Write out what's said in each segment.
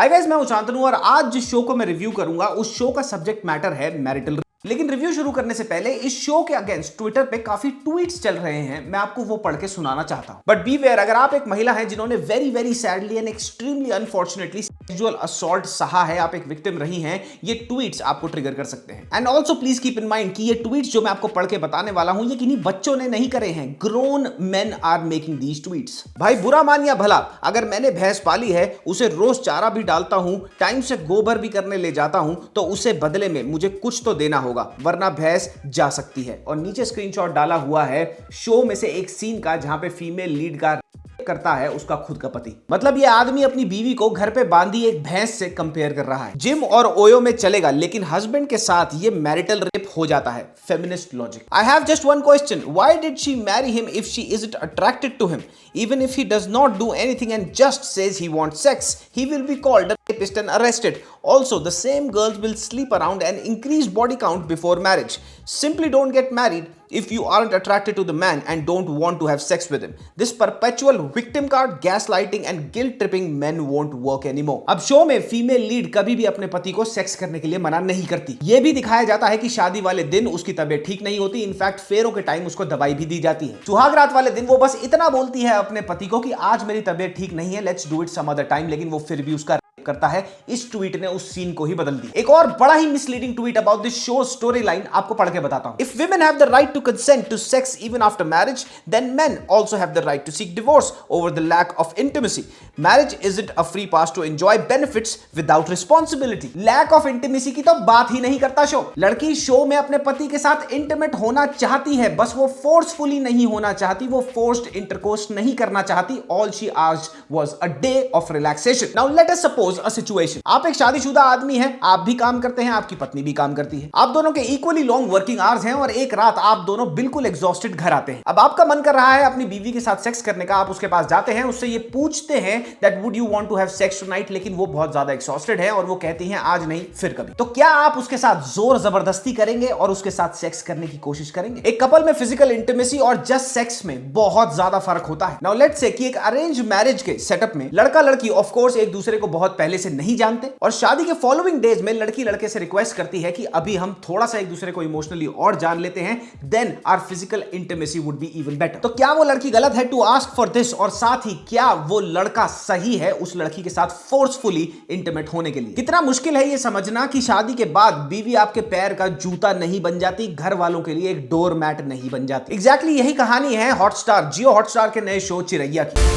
Hi guys, मैं हूं शांतनु और आज जिस शो को मैं रिव्यू करूंगा उस शो का सब्जेक्ट मैटर है मैरिटल। लेकिन रिव्यू शुरू करने से पहले इस शो के अगेंस्ट ट्विटर पे काफी ट्वीट्स चल रहे हैं, मैं आपको वो पढ़ के सुनाना चाहता हूं। बट बी वेयर, अगर आप एक महिला हैं जिन्होंने very very sadly and extremely unfortunately sexual assault सहा है, आप एक विक्टिम रही हैं, ये ट्वीट्स आपको ट्रिगर कर सकते हैं। And also please keep in mind कि ये ट्वीट्स जो मैं आपको पढ़ के बताने वाला हूं ये किन्हीं बच्चों ने नहीं करे हैं, grown men are making these tweets. भाई बुरा मान या भला, अगर मैंने भैंस पाली है, उसे रोज चारा भी डालता हूं, टाइम से गोबर भी करने ले जाता हूं, तो उसे बदले में मुझे कुछ तो देना होगा, वरना भैंस जा सकती है। और नीचे स्क्रीनशॉट डाला हुआ है शो में से एक सीन का जहां पे फीमेल लीड का करता है उसका खुद का पति। मतलब ये आदमी अपनी बीवी को घर पे बांधी एक भैंस से कंपेयर कर रहा है। जिम और ओयो में चलेगा, लेकिन हस्बैंड के साथ ये मैरिटल रेप हो जाता है। Feminist logic. I have just one question, why did she marry him if she isn't attracted to him? Even if he does not do anything and just says he wants sex, he will be called a rapist and arrested. Also, the same girls will sleep around and increase body count before marriage. Simply don't get married if you aren't attracted to the man and don't want to have sex with him. This perpetual victim card, gaslighting and guilt tripping men won't work anymore. अब show में female lead कभी भी अपने पति को sex करने के लिए मना नहीं करती। यह भी दिखाया जाता है कि शादी वाले दिन उसकी तबीयत ठीक नहीं होती, इनफैक्ट फेरों के टाइम उसको दवाई भी दी जाती है। सुहाग रात वाले दिन वो बस इतना बोलती है अपने पति को कि आज मेरी तबीयत ठीक नहीं है, let's do it some other time, लेकिन वो फिर भी उसका करता है। इस ट्वीट ने उस सीन को ही बदल दिया। एक और बड़ा ही misleading tweet about this show story line आपको पढ़ के बताता हूं। If women have the right to consent to sex even after marriage, then men also have the right to seek divorce over the lack of intimacy. Marriage isn't a free pass to enjoy benefits without responsibility. Lack of intimacy की तो बात ही नहीं करता show. लड़की show में अपने पति के साथ इंटीमेट होना चाहती है, बस वो फोर्सफुली नहीं होना चाहती, वो फोर्स्ड इंटरकोर्स नहीं करना चाहती। All she asked was a day of relaxation. Now let us suppose a situation. आप एक शादीशुदा आदमी हैं, आप भी काम करते हैं, आपकी पत्नी भी काम करती है, आप दोनों के इक्वली लॉन्ग वर्किंग आवर्स हैं और एक रात आप दोनों बिल्कुल एग्जॉस्टेड घर आते हैं। अब आपका मन कर रहा है अपनी बीवी के साथ सेक्स करने का, आप उसके पास जाते हैं, उससे ये पूछते हैं that would you want to have sex tonight, लेकिन वो बहुत ज्यादा एग्जॉस्टेड है और वो कहती हैं आज नहीं फिर कभी। तो क्या आप उसके साथ जोर जबरदस्ती करेंगे और उसके साथ सेक्स करने की कोशिश करेंगे? एक कपल में फिजिकल इंटीमेसी और जस्ट सेक्स में बहुत ज्यादा फर्क होता है। नाउ लेट्स से कि एक अरेंज मैरिज के सेटअप में लड़का लड़की ऑफ कोर्स एक दूसरे को बहुत पहले से नहीं जानते और शादी के फॉलोइंग डेज में लड़की लड़के से रिक्वेस्ट करती है कि अभी हम थोड़ा सा एक दूसरे को इमोशनली और जान लेते हैं, then our physical intimacy would be even better. तो क्या वो लड़की गलत है टू आस्क फॉर दिस, और साथ ही क्या वो लड़का सही है उस लड़की के साथ फोर्सफुली इंटीमेट होने के लिए? कितना मुश्किल है ये समझना कि शादी के बाद बीवी आपके पैर का जूता नहीं बन जाती, घर वालों के लिए एक डोर मैट नहीं बन जाती। एग्जैक्टली यही कहानी है हॉटस्टार, जियो हॉटस्टार के नए शो चिरैया की।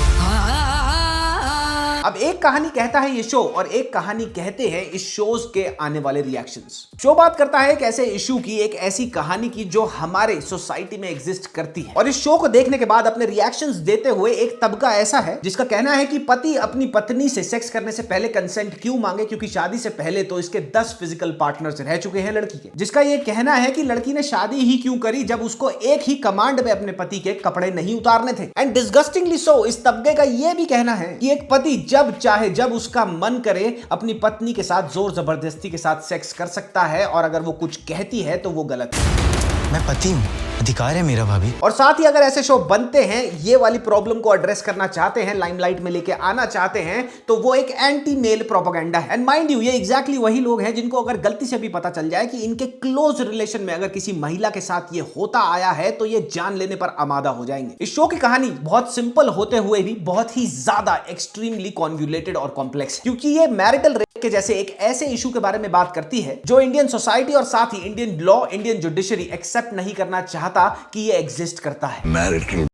अब एक कहानी कहता है ये शो और एक कहानी कहते हैं इस शोज के आने वाले रिएक्शंस। शो बात करता है एक ऐसे इशू की, एक ऐसी कहानी की जो हमारे सोसाइटी में एग्जिस्ट करती है, और इस शो को देखने के बाद अपने रिएक्शंस देते हुए एक तबका ऐसा है जिसका कहना है कि पति अपनी पत्नी से सेक्स करने से पहले कंसेंट क्यों मांगे, क्योंकि शादी से पहले तो इसके 10 फिजिकल पार्टनर्स रह चुके हैं लड़की के। जिसका ये कहना है कि लड़की ने शादी ही क्यों करी जब उसको एक ही कमांड में अपने पति के कपड़े नहीं उतारने थे। एंड डिस्गस्टिंगली सो इस तबके का यह भी कहना है कि एक पति जब चाहे जब उसका मन करे अपनी पत्नी के साथ जोर जबरदस्ती के साथ सेक्स कर सकता है, और अगर वो कुछ कहती है तो वो गलत है। मैं पति हूं, अधिकार है मेरा भाभी। और साथ ही अगर ऐसे शो बनते हैं, ये वाली प्रॉब्लम को एड्रेस करना चाहते हैं, लाइमलाइट में लेके आना चाहते हैं, तो वो एक एंटी मेल प्रोपेगेंडा है। एंड माइंड यू, ये एग्जैक्टली वही लोग हैं जिनको अगर गलती से भी पता चल जाए कि इनके क्लोज रिलेशन में अगर किसी महिला के साथ ये होता आया है तो ये जान लेने पर आमादा हो जाएंगे। इस शो की कहानी बहुत सिंपल होते हुए भी बहुत ही ज्यादा एक्सट्रीमली कॉन्वोल्यूटेड और कॉम्प्लेक्स, क्योंकि ये मैरिटल रेप के जैसे एक ऐसे इशू के बारे में बात करती है जो इंडियन सोसाइटी और साथ ही Indian law, Indian judiciary accept नहीं करना चाहता कि ये एग्जिस्ट करता है। मैरिटल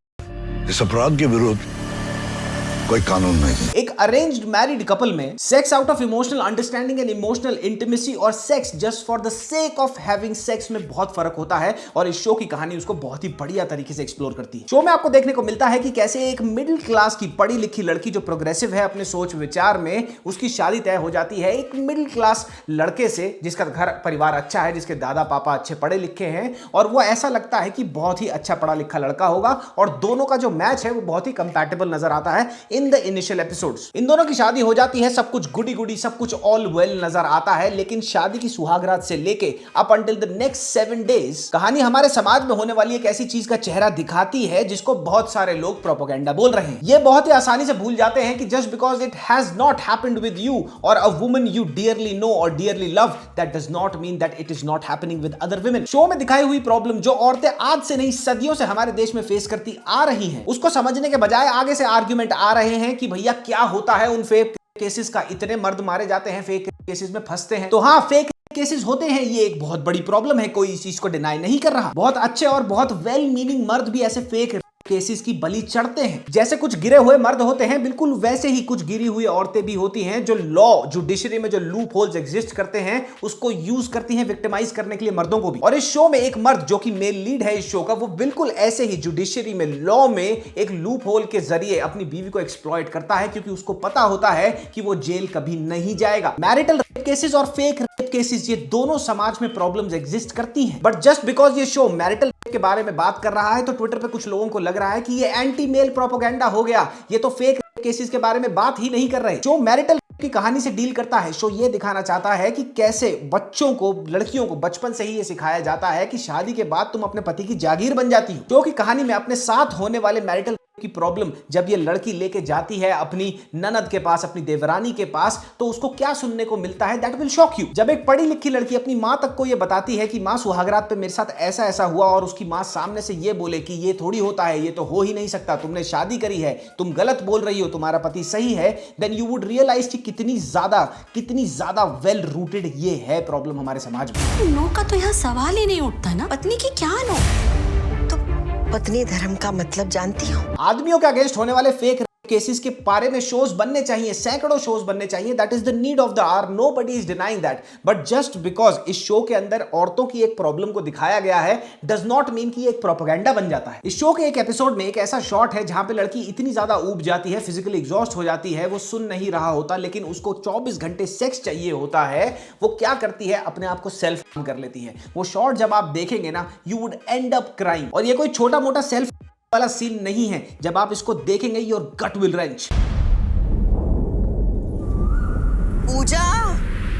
इस अपराध के विरुद्ध कोई कानून नहीं। एक अरेंज्ड मैरिड कपल में sex out of emotional understanding and emotional intimacy और sex just for the sake of having sex में बहुत फर्क होता है, और इस शो की कहानी उसको बहुत ही बढ़िया तरीके से एक्सप्लोर करती है। शो में आपको देखने को मिलता है कि कैसे एक मिडिल क्लास की पढ़ी लिखी लड़की जो प्रोग्रेसिव है अपने सोच विचार में, उसकी शादी तय हो जाती है एक मिडिल क्लास लड़के से जिसका घर परिवार अच्छा है, जिसके दादा पापा अच्छे पढ़े लिखे हैं, और वो ऐसा लगता है कि बहुत ही अच्छा पढ़ा लिखा लड़का होगा और दोनों का जो मैच है वो बहुत ही कंपैटिबल नजर आता है। In the initial episodes. इन दोनों की शादी हो जाती है, सब कुछ गुडी गुडी, सब कुछ ऑल वेल नजर आता है, लेकिन शादी की सुहागरात से लेके up until the next 7 days कहानी हमारे समाज में होने वाली एक ऐसी चीज का चेहरा दिखाती है जिसको बहुत सारे लोग प्रोपेगेंडा बोल रहे हैं। ये बहुत ही आसानी से भूल जाते हैं कि just because it has not happened with you और a woman you dearly know और dearly love, that does not mean that it is not happening with other women. Show में दिखाई हुई प्रॉब्लम जो औरतें आज से नहीं सदियों से हमारे देश में फेस करती आ रही हैं, उसको समझने के बजाय आगे से आर्ग्यूमेंट आ रहे हैं कि भैया क्या होता है उन फेक केसेस का, इतने मर्द मारे जाते हैं, फेक केसेस में फंसते हैं। तो हाँ, फेक केसेस होते हैं, ये एक बहुत बड़ी प्रॉब्लम है, कोई इस चीज को डिनाई नहीं कर रहा। बहुत अच्छे और बहुत वेल मीनिंग मर्द भी ऐसे फेक केसेस की बलि चढ़ते हैं। जैसे कुछ गिरे हुए मर्द होते हैं, बिल्कुल वैसे ही कुछ गिरी हुई औरतें भी होती हैं जो लॉ जुडिशरी में जो लूप होल्स एग्जिस्ट करते हैं उसको यूज करती हैं विक्टिमाइज करने के लिए मर्दों को भी। और इस शो में एक मर्द जो कि मेल लीड है इस शो का, वो बिल्कुल ऐसे ही जुडिशरी में लॉ में एक लूप होल के जरिए अपनी बीवी को एक्सप्लॉइट करता है, क्योंकि उसको पता होता है कि वो जेल कभी नहीं जाएगा। मैरिटल रेप केसेस और फेक रेप केसेस, ये दोनों समाज में प्रॉब्लम्स एग्जिस्ट करती हैं, बट जस्ट बिकॉज ये शो मैरिटल के बारे में बात कर रहा है तो ट्विटर पे कुछ लोगों को लग रहा है कि ये एंटी मेल प्रोपेगेंडा हो गया, ये तो फेक केसेस के बारे में बात ही नहीं कर रहे। जो मैरिटल की कहानी से डील करता है, शो ये दिखाना चाहता है कि कैसे बच्चों को, लड़कियों को बचपन से ही ये सिखाया जाता है कि शादी के बाद तुम अपने पति की जागीर बन जाती हो। जो कि कहानी में अपने साथ होने वाले मैरिटल की प्रॉब्लम जब ये लड़की लेके जाती है अपनी ननद के पास, अपनी देवरानी के पास, तो उसको क्या सुनने को मिलता है, दैट विल शॉक यू। जब एक पढ़ी लिखी लड़की अपनी मां तक को ये बताती है कि मां सुहागरात पे मेरे साथ ऐसा ऐसा हुआ, और उसकी मां सामने से ये बोले कि ये थोड़ी होता है, ये तो हो ही नहीं सकता, तुमने शादी करी है, तुम गलत बोल रही हो, तुम्हारा पति सही है, देन यू वुड रियलाइज कि कितनी ज्यादा वेल रूटेड ये है प्रॉब्लम हमारे समाज में। नो का तो यहाँ सवाल ही नहीं उठता ना, पत्नी की क्या नो। पत्नी धर्म का मतलब जानती हो? आदमियों के अगेंस्ट होने वाले फेक केसेस के बारे में शोज बनने चाहिए, सैकड़ों शोज बनने चाहिए, that is the need of the hour, nobody is denying that. But just because इस शो के अंदर औरतों की एक प्रॉब्लम को दिखाया गया है डज नॉट मीन कि एक प्रोपेगेंडा बन जाता है। इस शो के एक एपिसोड में एक ऐसा शॉट है जहां पे लड़की इतनी ज्यादा ऊब जाती है, फिजिकली एग्जॉस्ट हो जाती है, वो सुन नहीं रहा होता, लेकिन उसको 24 घंटे सेक्स चाहिए होता है। वो क्या करती है, अपने आप को सेल्फ कर लेती है। वो शॉट जब आप देखेंगे ना, you would and up crying. और ये कोई छोटा मोटा सेल्फ वाला सीन नहीं है, जब आप इसको देखेंगे योर गट विल रेंच। पूजा,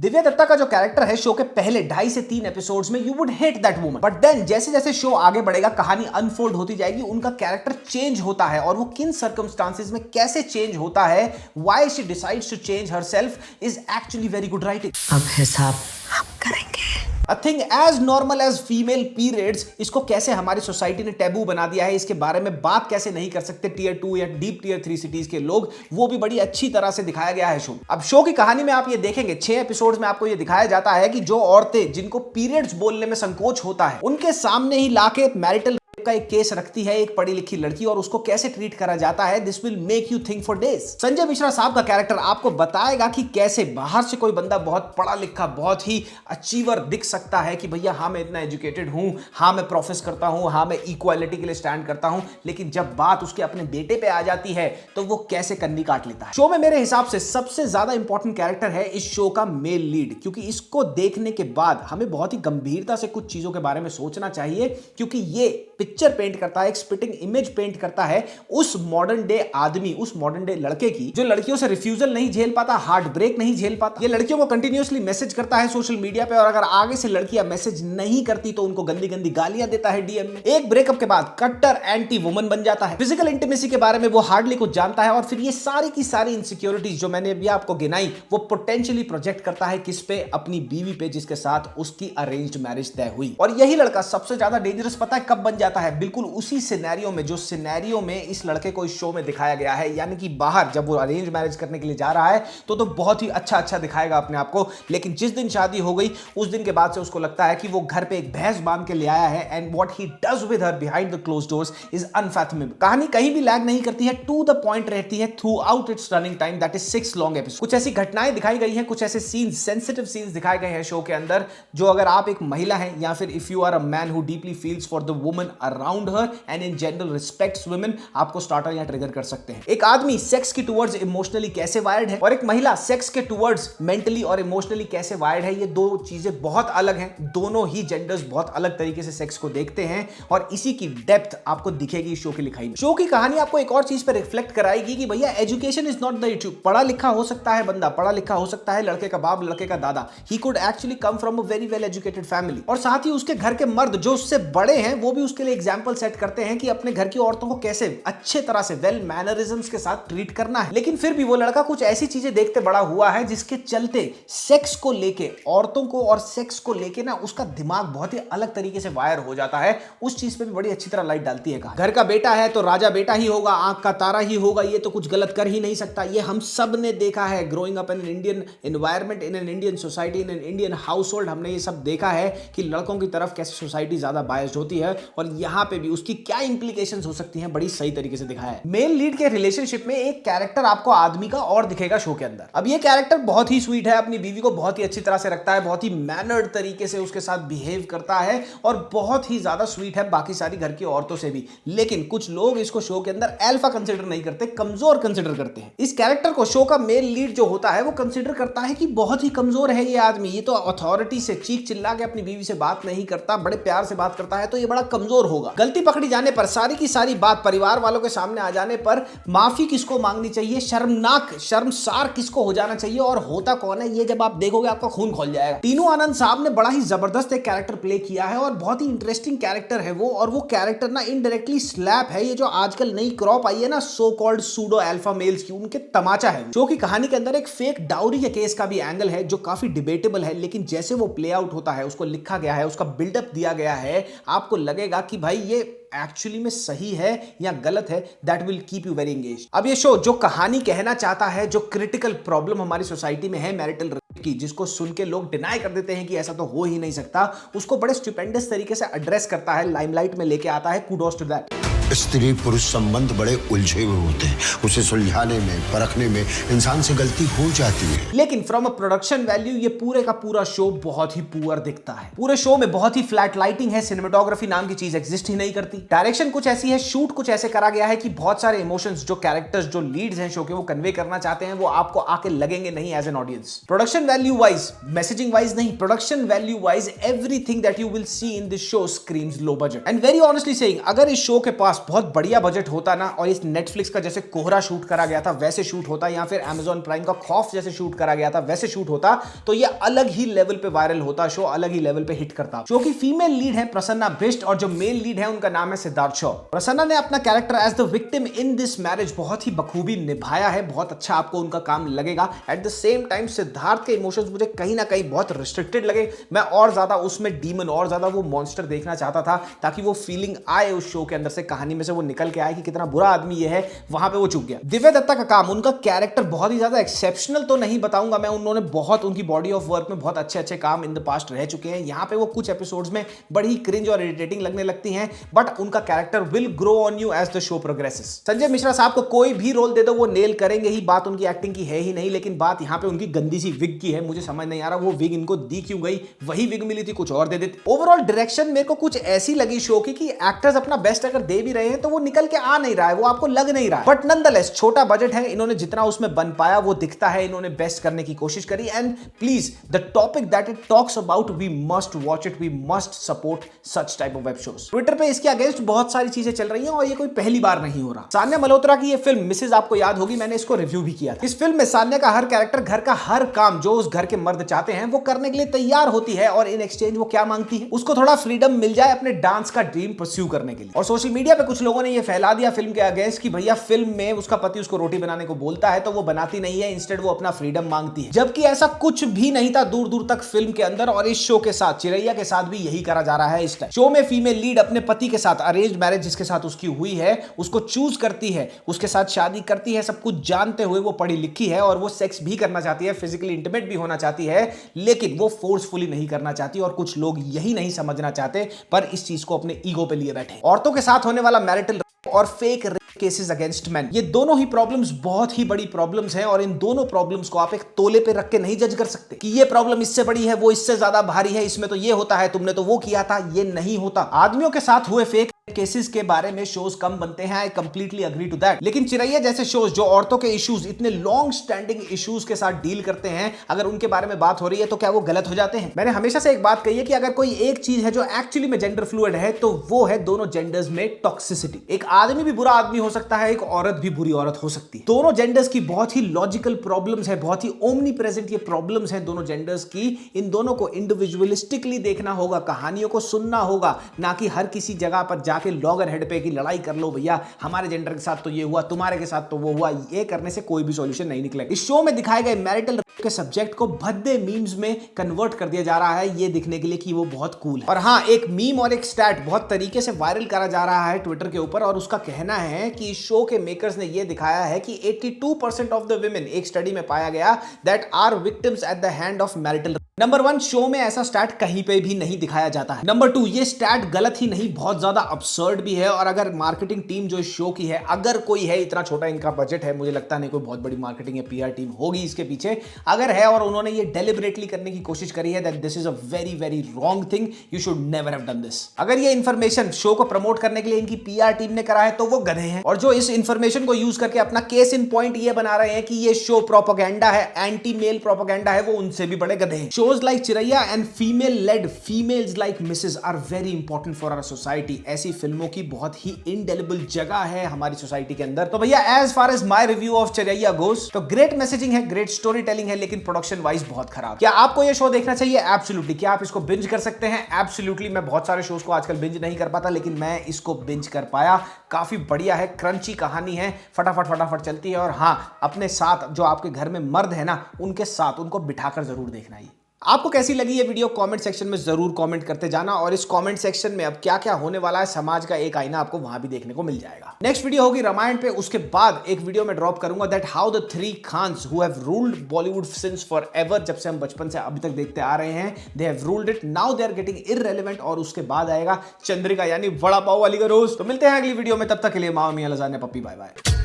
दिव्या दत्ता का जो कैरेक्टर है शो के पहले 2.5 से 3 एपिसोड्स में you would hate that woman, but then जैसे जैसे शो आगे बढ़ेगा, कहानी अनफोल्ड होती जाएगी, उनका कैरेक्टर चेंज होता है, और वो किन सर्कमस्टांसेस में कैसे चेंज होता है, why she decides to change herself, is actually very good writing. अब हिसाब हम करेंगे। A thing as normal as female periods, इसको कैसे हमारी सोसाइटी ने टैबू बना दिया है, इसके बारे में बात कैसे नहीं कर सकते टियर 2 या डीप टियर 3 सिटीज के लोग, वो भी बड़ी अच्छी तरह से दिखाया गया है शो। अब शो की कहानी में आप ये देखेंगे, 6 एपिसोड्स में आपको ये दिखाया जाता है कि जो औरतें जिनको पीरियड्स बोलने में संकोच होता है, उनके सामने ही लाके मैरिटल का एक केस रखती है एक पढ़ी लिखी लड़की, और उसको कैसे ट्रीट करा जाता है, this will make you think for days. Sanjay Mishra साहब का कैरेक्टर आपको बताएगा कि कैसे बाहर से कोई बंदा बहुत पढ़ा लिखा, बहुत ही अचीवर दिख सकता है कि भैया हाँ मैं इतना एजुकेटेड हूं, हाँ मैं प्रोफेस करता हूं, हाँ मैं इक्वालिटी के लिए स्टैंड करता हूं, लेकिन जब बात उसके अपने बेटे पे आ जाती है तो वो कैसे कन्नी काट लेता है। शो में मेरे हिसाब से सबसे ज्यादा इंपॉर्टेंट कैरेक्टर है इस शो का मेल लीड, क्योंकि इसको देखने के बाद हमें बहुत ही गंभीरता से कुछ चीजों के बारे में सोचना चाहिए, क्योंकि ये पिक्चर पेंट करता है, एक स्पिटिंग इमेज पेंट करता है उस मॉडर्न डे आदमी, उस मॉडर्न डे लड़के की, जो लड़कियों से रिफ्यूजल नहीं झेल पाता, हार्ट ब्रेक नहीं झेल पाता। ये लड़कियों को कंटिन्यूअसली मैसेज करता है सोशल मीडिया पे, और अगर आगे से लड़कियां मैसेज नहीं करती तो उनको गंदी गंदी गालियां देता है डीएम में। एक ब्रेकअप के बाद कट्टर एंटी वुमन बन जाता है। फिजिकल इंटीमेसी के बारे में वो हार्डली कुछ जानता है, और फिर ये सारी की सारी इनसिक्योरिटीज जो मैंने अभी आपको गिनाई, वो पोटेंशियली प्रोजेक्ट करता है किस पे, अपनी बीवी पे, जिसके साथ उसकी अरेंज्ड मैरिज तय हुई। और यही लड़का सबसे ज्यादा डेंजरस पता है कब बन जाता है, बिल्कुल उसी सिनेरियो में जो सिनेरियो में इस लड़के को इस शो में दिखाया गया है, यानी कि बाहर जब वो अरेंज मैरिज करने के लिए जा रहा है तो बहुत ही अच्छा दिखाएगा अपने आप को, लेकिन जिस दिन शादी हो गई उस दिन के बाद से उसको लगता है कि वो घर पे एक भैंस बांध के ले आया है, and what he does with her behind the closed doors is unfathomable. कहानी कहीं भी लैग नहीं करती है, टू द पॉइंट रहती है through out it's running time, that is 6 long episode. कुछ ऐसी घटनाएं दिखाई गई हैं, कुछ ऐसे सीन्स, सेंसिटिव सीन्स दिखाए गए हैं शो के अंदर, जो अगर आप एक महिला हैं या फिर if you are a man who deeply feels for the woman around her and in general respects women आपको स्टार्टर या ट्रिगर कर सकते हैं। एक आदमी सेक्स के टुवर्ड्स इमोशनली कैसे वायर्ड है और एक महिला सेक्स के टुवर्ड्स मेंटली और इमोशनली कैसे वायर्ड है, ये दो चीजें बहुत अलग हैं। दोनों ही जेंडर्स बहुत अलग तरीके से सेक्स को देखते हैं और इसी की डेप्थ आपको दिखेगी शो की लिखाई में। शो की कहानी आपको एक और चीज पर रिफ्लेक्ट कराएगी कि भैया education is not the issue. पढ़ा लिखा हो सकता है बंदा, पढ़ा लिखा हो सकता है लड़के का बाप, लड़के का दादा, he could actually come from a very well educated family. और साथ ही उसके घर के मर्द जो उससे बड़े हैं वो भी उसके लिए एग्जाम्पल सेट करते हैं कि अपने घर की औरतों को कैसे अच्छे तरह से वेल मैनरिज्म्स के साथ ट्रीट करना है। लेकिन फिर भी वो लड़का कुछ ऐसी चीजें देखते बड़ा हुआ है जिसके चलते सेक्स को लेके, औरतों को और सेक्स को लेके ना उसका दिमाग बहुत ही अलग तरीके से वायर हो जाता है। उस चीज पे भी बड़ी अच्छी तरह लाइट डालती है। घर का बेटा है तो राजा बेटा ही होगा, आंख का तारा ही होगा, ये तो कुछ गलत कर ही नहीं सकता। ये हम सब ने देखा है growing up in an Indian environment, in an Indian society, in an Indian house hold. हमने ये सब देखा है कि लड़कों की तरफ कैसे सोसाइटी ज्यादा बायस्ड होती है और यहां पे भी उसकी क्या इंप्लीकेशंस हो सकती हैं बड़ी सही तरीके से दिखाया है। मेल लीड के रिलेशनशिप में एक कैरेक्टर आपको आदमी का और दिखेगा शो के अंदर। अब ये कैरेक्टर बहुत ही स्वीट है, अपनी बीवी को बहुत ही अच्छी तरह से रखता है, बहुत ही मैनर्ड तरीके से उसके साथ बिहेव करता है और बहुत ही ज्यादा स्वीट है बाकी सारी घर की औरतों से भी। लेकिन कुछ लोग इसको शो के अंदर अल्फा कंसीडर नहीं करते, कमजोर कंसीडर करते हैं। इस कैरेक्टर को शो का मेल लीड जो होता है वो कंसीडर करता है कि बहुत ही कमजोर है ये आदमी, ये तो अथॉरिटी से चीख चिल्ला के अपनी बीवी से बात नहीं करता, बड़े प्यार से बात करता है, तो ये बड़ा कमजोर होगा। गलती पकड़ी जाने पर, सारी की सारी बात परिवार वालों के सामने आ जाने पर माफी किसको मांगनी चाहिए, शर्मनाक शर्मसार किसको हो जाना चाहिए और होता कौन है, ये जब आप देखोगे आपका खून खोल जाएगा। टीनू आनंद साहब ने बड़ा ही जबरदस्त एक कैरेक्टर प्ले किया है और बहुत ही इंटरेस्टिंग कैरेक्टर है वो। और वो कैरेक्टर ना इनडायरेक्टली स्लैप है ये जो आजकल नई क्रॉप आई है ना so called pseudo alpha males की, उनके तमाचा है। शो की कहानी के अंदर एक फेक डाउरी के केस का भी एंगल है जो काफी डिबेटेबल है, लेकिन जैसे वो प्ले आउट होता है, उसको लिखा गया है, उसका बिल्डअप दिया गया है, आपको लगेगा कि भाई ये एक्चुअली में सही है या गलत है। That will keep you very engaged. अब ये शो जो कहानी कहना चाहता है, जो क्रिटिकल प्रॉब्लम हमारी सोसाइटी में है मैरिटल की, जिसको सुन के लोग डिनाई कर देते हैं कि ऐसा तो हो ही नहीं सकता, उसको बड़े स्टुपेंडस तरीके से एड्रेस करता है, लाइमलाइट में लेके आता है। Kudos to that. स्त्री पुरुष संबंध बड़े उलझे हुए होते हैं, उसे सुलझाने में, परखने में इंसान से गलती हो जाती है। लेकिन फ्रॉम अ प्रोडक्शन वैल्यू ये पूरे का पूरा शो बहुत ही पुअर दिखता है। पूरे शो में बहुत ही फ्लैट लाइटिंग है, सिनेमेटोग्राफी नाम की चीज एग्जिस्ट ही नहीं करती। डायरेक्शन कुछ ऐसी है, शूट कुछ ऐसे करा गया है कि बहुत सारे इमोशंस जो कैरेक्टर्स, जो लीड्स हैं शो के, वो कन्वे करना चाहते हैं, वो आपको आके लगेंगे नहीं as an audience. Production value wise, messaging wise नहीं, production value wise everything that you will see in this show screams low budget. And very honestly saying, अगर इस शो के पास बहुत बढ़िया बजट होता ना और इस नेटफ्लिक्स का जैसे कोहरा शूट करा गया था वैसे शूट होता, या फिर अमेज़न प्राइम का खौफ जैसे शूट करा गया था वैसे शूट होता, तो ये अलग ही लेवल पे वायरल होता, शो अलग ही लेवल पे हिट करता। शो की फीमेल लीड है प्रसन्ना बिष्ट और जो मेल लीड है उनका नाम है सिद्धार्थ शॉ। प्रसन्ना ने अपना character as the victim in this marriage बहुत ही बखूबी निभाया है, बहुत अच्छा आपको उनका काम लगेगा। At the same time Siddharth के इमोशंस मुझे कहीं ना कहीं बहुत रिस्ट्रिक्टेड लगे। मैं और ज्यादा उसमें डीमन, और ज्यादा वो मॉन्स्टर देखना चाहता था ताकि वो फीलिंग आए उस शो के अंदर से, कहानी में से वो निकल के आए कि कितना बुरा आदमी ये है, वहां पे वो चूक गया। दिव्या दत्ता का काम, उनका कैरेक्टर बहुत ही ज्यादा एक्सेप्शनल तो नहीं बताऊंगा मैं, उन्होंने बहुत उनकी बॉडी ऑफ वर्क में बहुत अच्छे काम इन द पास्ट रह चुके हैं। यहां पे वो कुछ एपिसोड्स में बड़ी क्रिंज और इरिटेटिंग लगने लगती हैं, बट उनका character will grow on you as the show progresses. Sanjay Mishra साहब को कोई भी रोल दे दो वो नेल करेंगे ही, बात उनकी एक्टिंग की है ही नहीं, लेकिन बात यहां पे उनकी गंदी सी विग की है। मुझे समझ नहीं आ रहा वो विग इनको दी क्यों गई, वही विग मिली थी कुछ और दे देते। ओवरऑल डायरेक्शन मेरे को कुछ ऐसी लगी शो की कि एक्टर्स अपना बेस्ट अगर दे भी रहे हैं तो वो निकल के आ नहीं रहा है, वो आपको लग नहीं रहा है। बट नॉनदलेस छोटा बजट है, इन्होंने जितना उसमें बन पाया वो दिखता है, इन्होंने बेस्ट करने की कोशिश करी। And please the topic that it talks about, we must watch it, we must support such type of web shows. Twitter पे इसके अगेंस्ट बहुत सारी चीजें चल रही हैं और ये कोई पहली बार नहीं हो रहा। सान्या मल्होत्रा की ये फिल्म मिसेज आपको याद होगी, मैंने इसको रिव्यू भी किया था। इस फिल्म में सान्या का हर कैरेक्टर घर का हर काम जो उस घर के मर्द चाहते हैं वो करने के लिए तैयार होती है, और इन एक्सचेंज वो क्या मांगती है, उसको थोड़ा फ्रीडम मिल जाए अपने डांस का ड्रीम परस्यू करने के लिए। और सोशल मीडिया पे कुछ लोगों ने ये फैला दिया फिल्म के अगेंस्ट कि भैया फिल्म में उसका पति उसको रोटी बनाने को बोलता है तो वो बनाती नहीं है, इंस्टेड वो अपना फ्रीडम मांगती है, जबकि ऐसा कुछ भी नहीं था दूर दूर तक फिल्म के अंदर। और इस शो के साथ, चिरैया के साथ भी यही करा जा रहा है इस टाइम। शो में फीमेल लीड अपने पति के साथ, अरेंज्ड मैरिज जिसके साथ उसकी हुई है, उसको चूज करती है, उसके साथ शादी करती है, सब कुछ जानते हुए वो पढ़ी लिखी है और वो सेक्स भी करना चाहती है, फिजिकली इंटीमेट भी होना चाहती है, लेकिन वो फोर्सफुली नहीं करना चाहती। और कुछ लोग यही नहीं समझना चाहते पर इस चीज को अपने ईगो पे लिए बैठे। औरतों के साथ होने वाला मैरिटल और फेक केसेस अगेंस्ट मैन। ये दोनों ही प्रॉब्लम्स बहुत ही बड़ी प्रॉब्लम्स हैं और इन दोनों प्रॉब्लम्स को आप एक तोले पे रख के नहीं जज कर सकते कि ये प्रॉब्लम इससे बड़ी है, वो इससे ज्यादा भारी है, इसमें तो ये होता है, तुमने तो वो किया था। ये नहीं होता। आदमियों के साथ हुए फेक केसेस के बारे में शोज कम बनते हैं, I completely agree to that. लेकिन चिरैया जैसे शोज जो औरतों के इश्यूज, इतने लॉन्ग स्टैंडिंग इश्यूज के साथ डील करते हैं, अगर उनके बारे में बात हो रही है तो क्या वो गलत हो जाते हैं? मैंने हमेशा से एक बात कही है कि अगर कोई एक चीज है जो एक्चुअली में जेंडर फ्लूइड है तो वो है दोनों जेंडर्स में टॉक्सिसिटी। एक आदमी भी बुरा आदमी हो सकता है, एक औरत भी बुरी औरत हो सकती है। दोनों जेंडर्स की बहुत ही लॉजिकल प्रॉब्लम्स है, बहुत ही ओमनी प्रेजेंट ये प्रॉब्लम्स है दोनों जेंडर्स की। इन दोनों को इंडिविजुअलिस्टिकली देखना होगा, कहानियों को सुनना होगा, ना कि हर किसी जगह पर जाके लॉगर हेड पे की लड़ाई कर लो, भैया हमारे जेंडर के साथ तो ये हुआ, तुम्हारे के साथ तो वो हुआ। ये करने से कोई भी सॉल्यूशन नहीं निकलेगा। इस शो में दिखाए गए मैरिटल के सब्जेक्ट को भद्दे मीम्स में कन्वर्ट कर दिया जा रहा है, ये दिखने के लिए कि वो बहुत कूल है। और हाँ, एक मीम और एक स्टैट बहुत तरीके से वायरल करा जा रहा है ट्विटर के ऊपर, और उसका कहना है कि इस शो के मेकर्स ने ये दिखाया है कि 82% ऑफ द विमेन, एक स्टडी में पाया गया, that are victims at the hand of marital. Number 1, show में ऐसा स्टैट कहीं पे भी नहीं दिखाया जाता है। नंबर 2, ये स्टैट गलत ही नहीं, बहुत ज्यादा absurd भी है। और अगर मार्केटिंग टीम जो इस शो की है, अगर कोई है, इतना छोटा इनका बजट है, मुझे लगता नहीं कोई बहुत बड़ी मार्केटिंग या पीआर टीम होगी इसके पीछे। अगर है और उन्होंने ये डेलिबरेटली करने की कोशिश करी है, that this is a very very wrong thing, you should never have done this. अगर ये इंफॉर्मेशन शो को प्रमोट करने के लिए इनकी पीआर टीम ने करा है तो वो गधे हैं, और जो इस इंफॉर्मेशन को यूज करके अपना केस इन पॉइंट ये बना रहे हैं कि ये शो प्रोपेगेंडा है, एंटी मेल प्रोपेगेंडा है, वो उनसे भी बड़े गधे हैं। Shows like Chiraiya and female led females like Mrs are very important for our society. ऐसी फिल्मों की बहुत ही इंडेलिबल जगह है हमारी सोसाइटी के अंदर। तो भैया as far as my review of Chiraiya goes, तो ग्रेट मैसेजिंग है, ग्रेट स्टोरी टेलिंग है, लेकिन प्रोडक्शन वाइज बहुत खराब। क्या आपको ये शो देखना चाहिए? एब्सोल्युटली। क्या आप इसको बिंज कर सकते हैं? एब्सोल्युटली। मैं बहुत सारे शोज को आजकल बिंज नहीं कर पाता, लेकिन मैं इसको बिंज कर पाया। काफी बढ़िया है, क्रंची कहानी है, फटाफट फटाफट चलती है। और हाँ, अपने साथ जो आपके घर में मर्द है ना, उनके साथ उनको बिठाकर जरूर देखना ही। आपको कैसी लगी ये वीडियो कमेंट सेक्शन में जरूर कमेंट करते जाना, और इस कमेंट सेक्शन में अब क्या क्या होने वाला है, समाज का एक आईना आपको वहां भी देखने को मिल जाएगा। नेक्स्ट वीडियो होगी रामायण पे, उसके बाद एक वीडियो में ड्रॉप करूंगा that how the 3 Khans who have ruled Bollywood since forever, जब से हम बचपन से अभी तक देखते आ रहे हैं, they have ruled it, now they are getting irrelevant. और उसके बाद आएगा चंद्रिका यानी वड़ा पाव वाली का रोज। तो मिलते हैं अगली वीडियो में, तब तक के लिए मामा मियां लजाने पप्पी, बाय बाय।